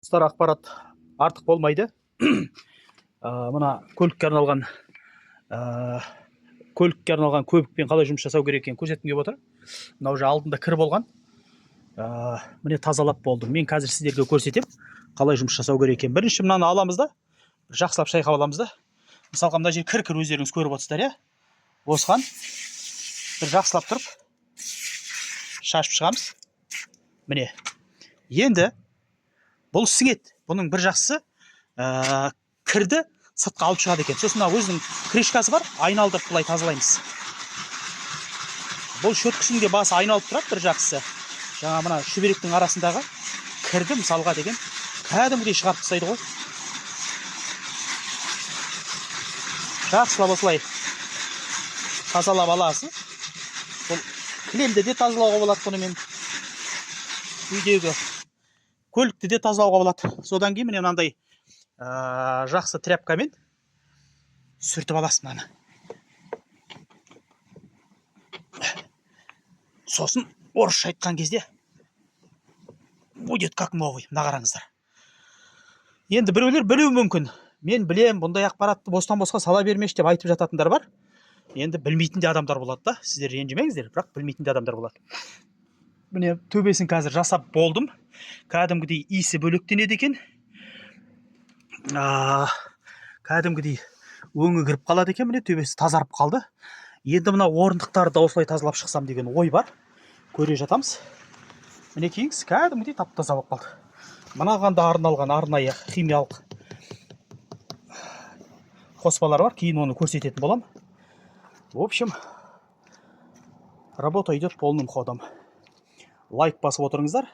Достар, ақпарат артық болмайды. Мына көлікке арналған көбікпен қалай жұмыс жасау керек екенін көрсеткім келіп отыр. Мынау уже алдында кір болған. Міне тазалап болдым. Мен қазір сіздерге көрсетем қалай жұмыс жасау керек екенін. Бірінші мынаны аламыз да, жақсылап шайқап аламыз да. Мысалға мына жер кір өздеріңіз көріп отырсыздар, иә? Осыған бір жақсылап тұрып шашып шығамыз. Міне. Енді бұл сіңеді. Бұның бір жақсысы кірді сыртқа алып шығады екен. Сосын өзінің крышкасы бар, айналдырып былай тазалаймыз. Бұл шөткісінің де басы айналып тұрады, бір жақсысы. Жаңа мына шүберектің арасындағы кірді мысалға деген кәдімгідей шығарып тастайды ғой. Жақсылап осылай тазалап аласыз. Бұл кілемді де тазалауға болады бұнымен. Үйдегі көлікті де тазалауға болады. Содан кейін міне мынандай жақсы тряпкамен сүртіп аласыз мынаны. Сосын орысша айтқан кезде будет как новый. Мына қараңыздар. Енді біреулер білуі мүмкін. Мен білем, бұндай ақпаратты бостан босқа сала бермеш деп айтып жататындар бар. Енді білмейтін де адамдар болады да. Сіздер ренжімеңіздер, бірақ білмейтін де адамдар болады. Міне төбесін қазір жасап болдым. Кәдімгідей иісі бөлектенеді екен. Кәдімгідей өңі кіріп қалады екен. Міне төбесі тазарып қалды. Енді мына орындықтарды осылай тазалап шықсам деген ой бар. Көре жатамыз. Міне кейіңіз кәдімгідей тап-таза болып қалды. Мынаған да арналған арнайы химиялық қоспалар бар. Кейін оны көрсететін болам. В общем, работа идет полным ходом. Лайк басып отырыңыздар.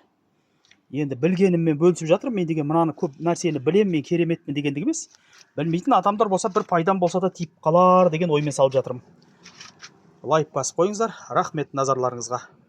Енді білгеніммен бөлісіп жатырмын. Мен деген мынаны көп нәрсені білем, мен кереметпін дегендік емес. Білмейтін адамдар болса, бір пайдам болса да тиіп қалар деген оймен салып жатырмын. Лайк басып қойыңыздар. Рахмет назарларыңызға.